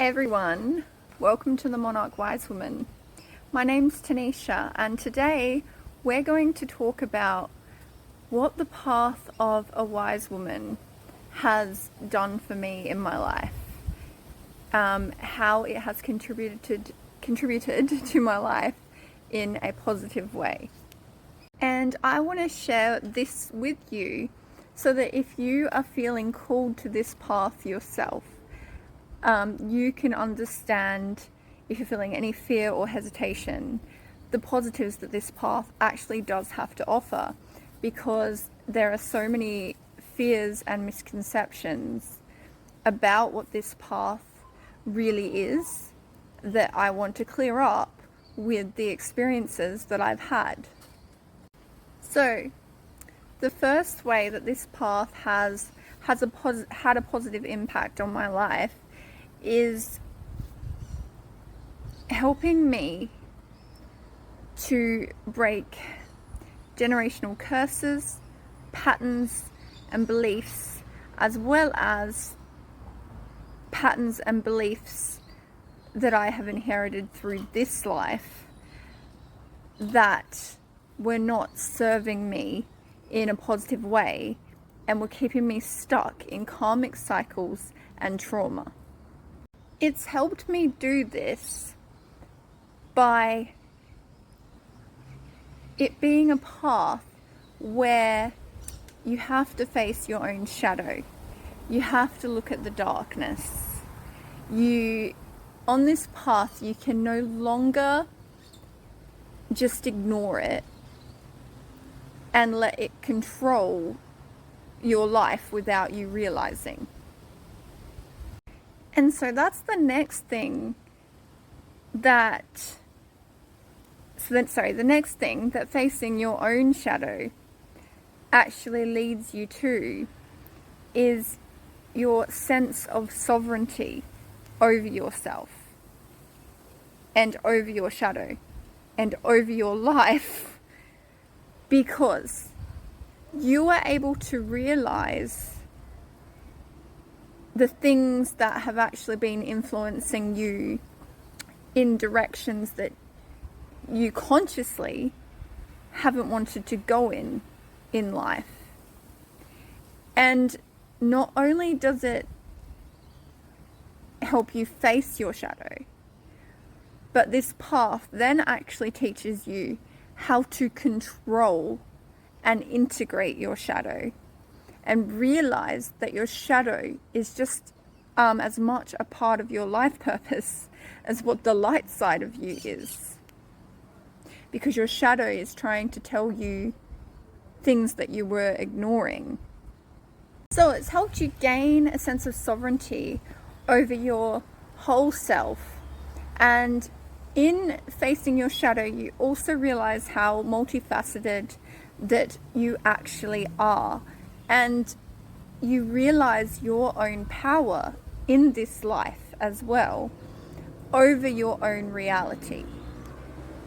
Hey everyone, welcome to the Monarch Wise Woman. My name's Tanisha, and today we're going to talk about what the path of a wise woman has done for me in my life, how it has contributed to my life in a positive way. And I want to share this with you so that if you are feeling called to this path yourself, you can understand, if you're feeling any fear or hesitation, the positives that this path actually does have to offer, because there are so many fears and misconceptions about what this path really is that I want to clear up with the experiences that I've had. So, the first way that this path had a positive impact on my life is helping me to break generational curses, patterns, and beliefs, as well as patterns and beliefs that I have inherited through this life that were not serving me in a positive way and were keeping me stuck in karmic cycles and trauma. It's helped me do this by it being a path where you have to face your own shadow. You have to look at the darkness. On this path, you can no longer just ignore it and let it control your life without you realizing. And so that's the next thing the next thing that facing your own shadow actually leads you to is your sense of sovereignty over yourself and over your shadow and over your life, because you are able to realize the things that have actually been influencing you in directions that you consciously haven't wanted to go in life. And not only does it help you face your shadow, but this path then actually teaches you how to control and integrate your shadow and realize that your shadow is just as much a part of your life purpose as what the light side of you is. Because your shadow is trying to tell you things that you were ignoring. So it's helped you gain a sense of sovereignty over your whole self. And in facing your shadow, you also realize how multifaceted that you actually are. And you realize your own power in this life as well over your own reality.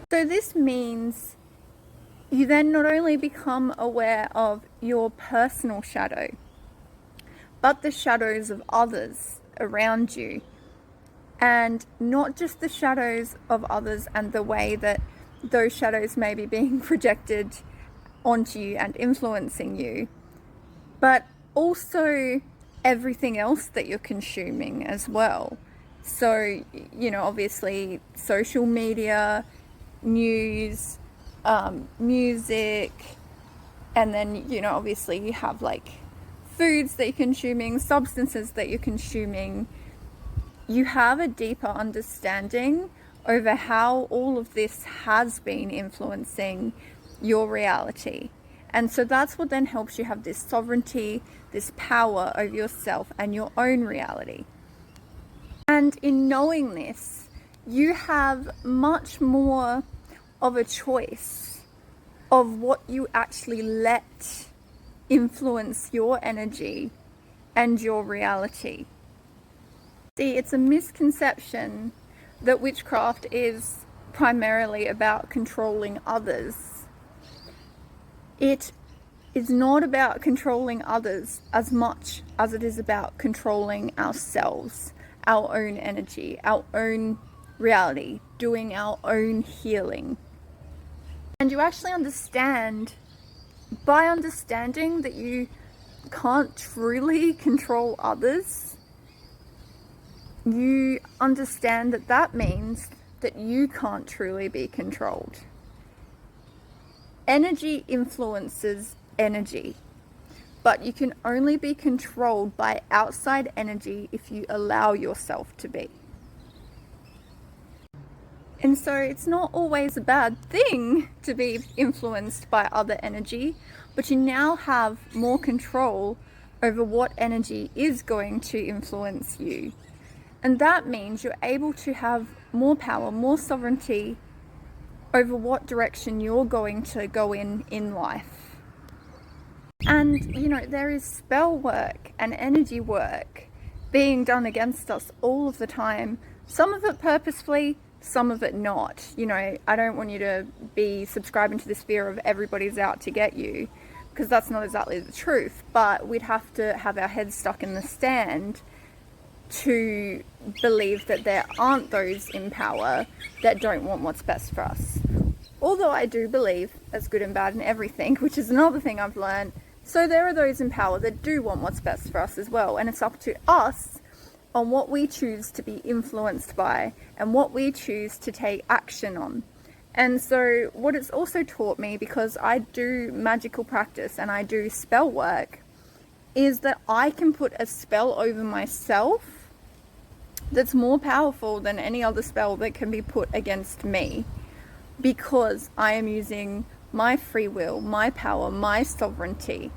So this means you then not only become aware of your personal shadow, but the shadows of others around you. And not just the shadows of others and the way that those shadows may be being projected onto you and influencing you, but also everything else that you're consuming as well. So, obviously social media, news, music, and then, obviously you have like foods that you're consuming, substances that you're consuming. You have a deeper understanding over how all of this has been influencing your reality. And so that's what then helps you have this sovereignty, this power over yourself and your own reality. And in knowing this, you have much more of a choice of what you actually let influence your energy and your reality. See, it's a misconception that witchcraft is primarily about controlling others. It is not about controlling others as much as it is about controlling ourselves our own energy, our own reality, doing our own healing. And you actually understand, by understanding that you can't truly control others, you understand that that means that you can't truly be controlled. Energy influences energy, but you can only be controlled by outside energy if you allow yourself to be. And so it's not always a bad thing to be influenced by other energy, but you now have more control over what energy is going to influence you. And that means you're able to have more power, more sovereignty over what direction you're going to go in life. And, you know, there is spell work and energy work being done against us all of the time. Some of it purposefully, some of it not. You know, I don't want you to be subscribing to this fear of everybody's out to get you, because that's not exactly the truth. But we'd have to have our heads stuck in the sand to believe that there aren't those in power that don't want what's best for us. Although I do believe there's good and bad in everything, which is another thing I've learned. So there are those in power that do want what's best for us as well. And it's up to us on what we choose to be influenced by and what we choose to take action on. And so what it's also taught me, because I do magical practice and I do spell work, is that I can put a spell over myself that's more powerful than any other spell that can be put against me, because I am using my free will, my power, my sovereignty,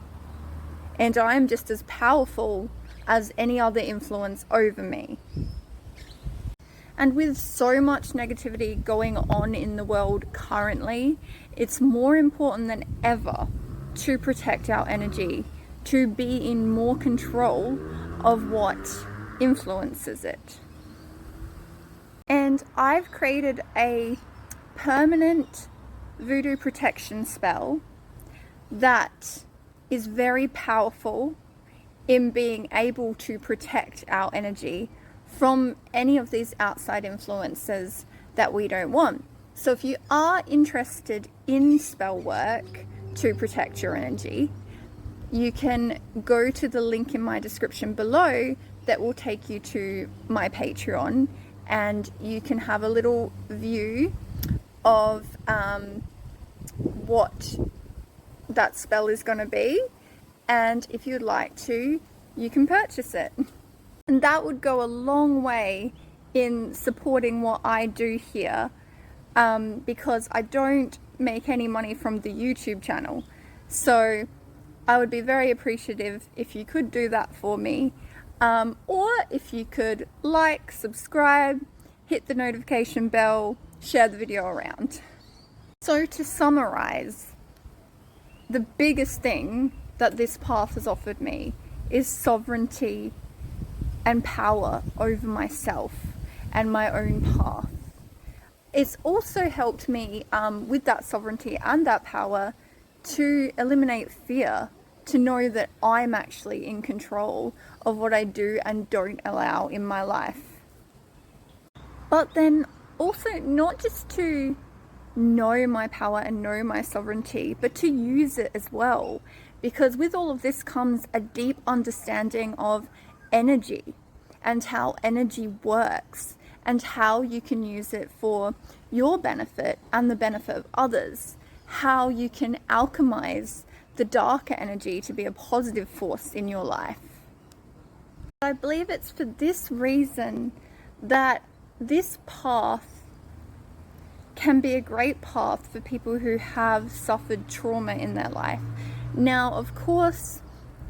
and I am just as powerful as any other influence over me. And with so much negativity going on in the world currently, it's more important than ever to protect our energy, to be in more control of what influences it. And I've created a permanent voodoo protection spell that is very powerful in being able to protect our energy from any of these outside influences that we don't want. So if you are interested in spell work to protect your energy, you can go to the link in my description below that will take you to my Patreon, and you can have a little view of what that spell is going to be, and if you'd like to, you can purchase it. And that would go a long way in supporting what I do here, because I don't make any money from the YouTube channel. So I would be very appreciative if you could do that for me, or if you could like, subscribe, hit the notification bell, share the video around. So to summarize, the biggest thing that this path has offered me is sovereignty and power over myself and my own path. It's also helped me with that sovereignty and that power to eliminate fear, to know that I'm actually in control of what I do and don't allow in my life. But then also not just to know my power and know my sovereignty, but to use it as well. Because with all of this comes a deep understanding of energy and how energy works and how you can use it for your benefit and the benefit of others. How you can alchemize the darker energy to be a positive force in your life. I believe it's for this reason that this path can be a great path for people who have suffered trauma in their life. Now, of course,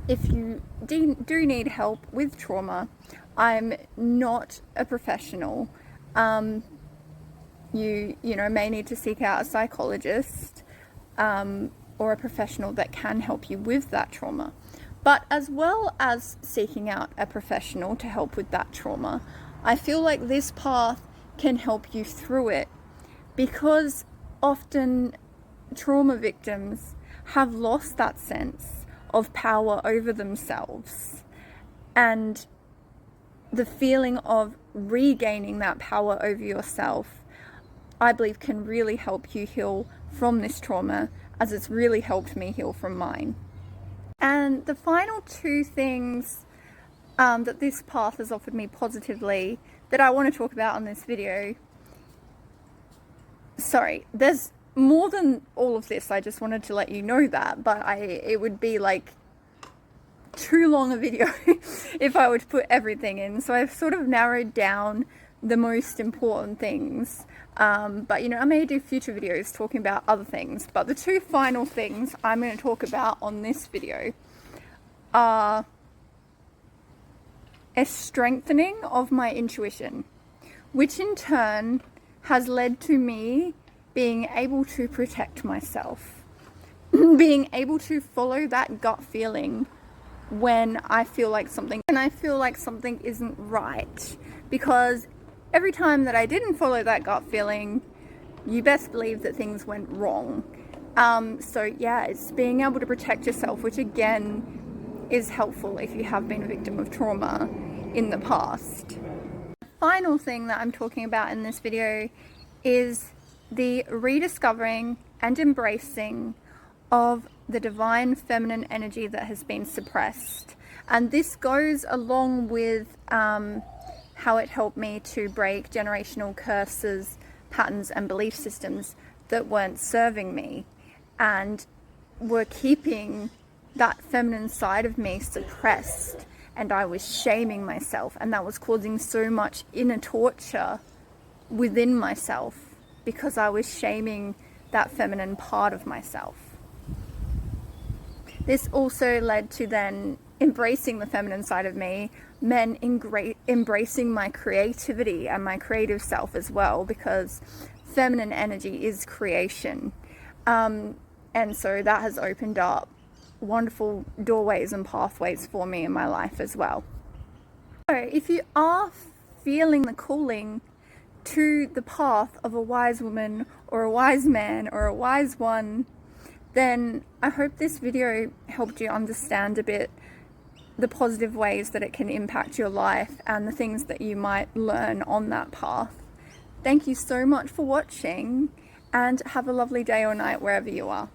if you do need help with trauma, I'm not a professional. You may need to seek out a psychologist or a professional that can help you with that trauma. But as well as seeking out a professional to help with that trauma, I feel like this path can help you through it, because often trauma victims have lost that sense of power over themselves, and the feeling of regaining that power over yourself, I believe, can really help you heal from this trauma, as it's really helped me heal from mine. And the final two things that this path has offered me positively that I want to talk about on this video. Sorry, there's more than all of this. I just wanted to let you know that, but it would be like too long a video if I were to put everything in. So I've sort of narrowed down the most important things. But you know, I may do future videos talking about other things, but the two final things I'm going to talk about on this video are a strengthening of my intuition, which in turn has led to me being able to protect myself, being able to follow that gut feeling when I feel like something isn't right. Because every time that I didn't follow that gut feeling, you best believe that things went wrong. So yeah, it's being able to protect yourself, which again is helpful if you have been a victim of trauma in the past. The final thing that I'm talking about in this video is the rediscovering and embracing of the divine feminine energy that has been suppressed. And this goes along with how it helped me to break generational curses, patterns and belief systems that weren't serving me and were keeping that feminine side of me suppressed, and I was shaming myself, and that was causing so much inner torture within myself because I was shaming that feminine part of myself. This also led to then embracing the feminine side of me, meant embracing my creativity and my creative self as well, because feminine energy is creation. And so that has opened up wonderful doorways and pathways for me in my life as well. So if you are feeling the calling to the path of a wise woman or a wise man or a wise one, then I hope this video helped you understand a bit the positive ways that it can impact your life and the things that you might learn on that path. Thank you so much for watching, and have a lovely day or night wherever you are.